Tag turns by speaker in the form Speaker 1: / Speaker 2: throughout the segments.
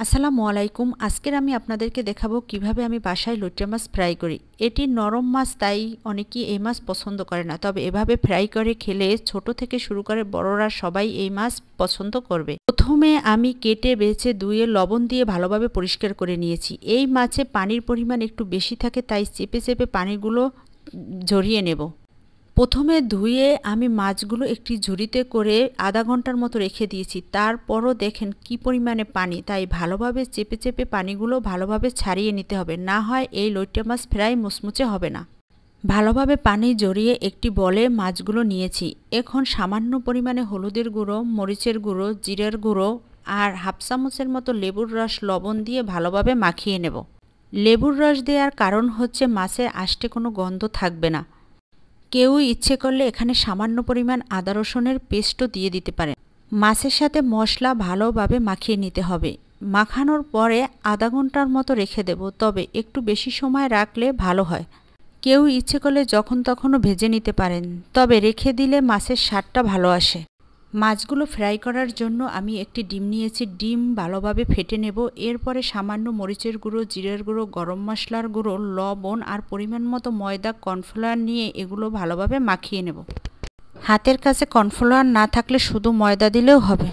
Speaker 1: আসসালামু আলাইকুম। আজকের আমি আপনাদেরকে দেখাবো কিভাবে আমি বাসায় লইট্টা মাছ ফ্রাই করি। এটি নরম মাছ, তাই অনেকেই এই মাছ পছন্দ করে না, তবে এভাবে ফ্রাই করে খেলে ছোট থেকে শুরু করে বড়রা সবাই এই মাছ পছন্দ করবে। প্রথমে আমি কেটে বেছে ধুয়ে লবণ দিয়ে ভালোভাবে পরিষ্কার করে নিয়েছি। এই মাছে পানির পরিমাণ একটু বেশি থাকে, তাই চেপে চেপে পানিগুলো ঝরিয়ে নেব। প্রথমে ধুয়ে আমি মাছগুলো একটি ঝুড়িতে করে আধা ঘন্টার মতো রেখে দিয়েছি। তারপরও দেখেন কি পরিমাণে পানি, তাই ভালোভাবে চেপে চেপে পানিগুলো ভালোভাবে ছাড়িয়ে নিতে হবে, না হয় এই লইট্টা মাছ ফ্রাই মুচমুচে হবে না। ভালোভাবে পানি জড়িয়ে একটি বলে মাছগুলো নিয়েছি। এখন সামান্য পরিমাণে হলুদের গুঁড়ো, মরিচের গুঁড়ো, জিরার গুঁড়ো আর হাফ চামচের মতো লেবুর রস লবণ দিয়ে ভালোভাবে মাখিয়ে নেব। লেবুর রস দেওয়ার কারণ হচ্ছে মাছের আষ্টে কোনো গন্ধ থাকবে না। কেউ ইচ্ছে করলে এখানে সামান্য পরিমাণ আদা রসুনের পেস্টও দিয়ে দিতে পারেন। মাছের সাথে মশলা ভালোভাবে মাখিয়ে নিতে হবে। মাখানোর পরে আধা ঘন্টার মতো রেখে দেব, তবে একটু বেশি সময় রাখলে ভালো হয়। কেউ ইচ্ছে করলে যখন তখনও ভেজে নিতে পারেন, তবে রেখে দিলে মাছের স্বাদটা ভালো আসে। মাছগুলো ফ্রাই করার জন্য আমি একটি ডিম নিয়েছি। ডিম ভালোভাবে ফেটে নেব। এরপরে সামান্য মরিচের গুঁড়ো, জিরের গুঁড়ো, গরম মশলার গুঁড়ো, লবণ আর পরিমাণ মতো ময়দা, কর্নফ্লাওয়ার নিয়ে এগুলো ভালোভাবে মাখিয়ে নেব। হাতের কাছে কর্নফ্লাওয়ার না থাকলে শুধু ময়দা দিলেও হবে।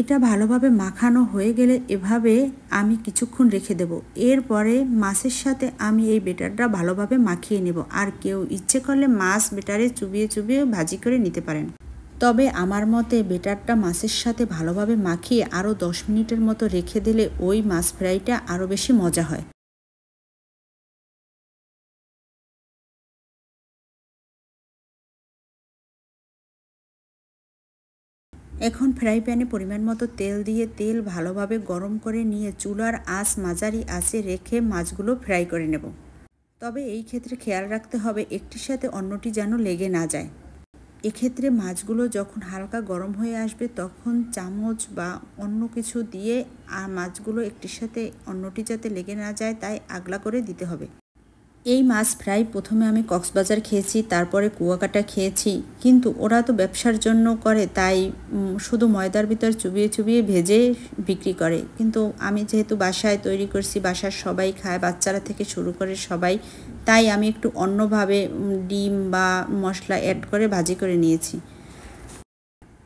Speaker 1: এটা ভালোভাবে মাখানো হয়ে গেলে এভাবে আমি কিছুক্ষণ রেখে দেব। এরপরে মাছের সাথে আমি এই বেটারটা ভালোভাবে মাখিয়ে নেব। আর কেউ ইচ্ছে করলে মাছ বেটারে চুবিয়ে চুবিয়ে ভাজি করে নিতে পারেন, তবে আমার মতে বেটারটা মাছের সাথে ভালোভাবে মাখিয়ে আরও 10 মিনিটের মতো রেখে দিলে ওই মাছ ফ্রাইটা আরও বেশি মজা হয়। এখন ফ্রাই প্যানে পরিমাণ মতো তেল দিয়ে তেল ভালোভাবে গরম করে নিয়ে চুলার আঁচ মাঝারি আঁচে রেখে মাছগুলো ফ্রাই করে নেব। তবে এই ক্ষেত্রে খেয়াল রাখতে হবে একটির সাথে অন্যটি যেন লেগে না যায়। এক্ষেত্রে মাছগুলো যখন হালকা গরম হয়ে আসবে তখন চামচ বা অন্য কিছু দিয়ে আর মাছগুলো একটির সাথে অন্যটি যাতে লেগে না যায় তাই আগলা করে দিতে হবে। এই মাছ ফ্রাই প্রথমে আমি কক্সবাজার খেয়েছি, তারপরে কুয়াকাটা খেয়েছি, কিন্তু ওরা তো ব্যবসার জন্য করে, তাই শুধু ময়দার ভিতর চুবিয়ে চুবিয়ে ভেজে বিক্রি করে। কিন্তু আমি যেহেতু বাসায় তৈরি করছি, বাসার সবাই খায়, বাচ্চারা থেকে শুরু করে সবাই, তাই আমি একটু অন্যভাবে ডিম বা মশলা অ্যাড করে ভাজি করে নিয়েছি।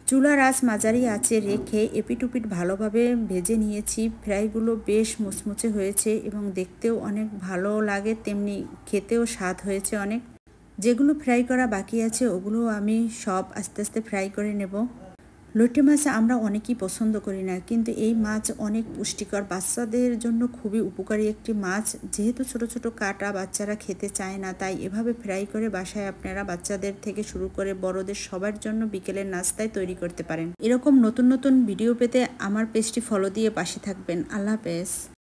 Speaker 1: চুলার আঁচ মাঝারি আঁচে রেখে এপিট-ওপিট ভালোভাবে ভেজে নিয়েছি। ফ্রাইগুলো বেশ মুচমুচে হয়েছে এবং দেখতেও অনেক ভালো লাগে, তেমনি খেতেও স্বাদ হয়েছে অনেক। যেগুলো ফ্রাই করা বাকি আছে ওগুলো আমি সব আস্তে আস্তে ফ্রাই করে নেব। লইট্টা মাছ আমরা অনেকেই পছন্দ করি না, কিন্তু এই মাছ অনেক পুষ্টিকর, বাচ্চাদের জন্য খুবই উপকারী একটি মাছ। যেহেতু ছোট ছোট কাটা বাচ্চারা খেতে চায় না, তাই এভাবে ফ্রাই করে বাসায় আপনারা বাচ্চাদের থেকে শুরু করে বড়দের সবার জন্য বিকেলের নাস্তায় তৈরি করতে পারেন। এরকম নতুন নতুন ভিডিও পেতে আমার পেজটি ফলো দিয়ে পাশে থাকবেন। আল্লাহ হাফেজ।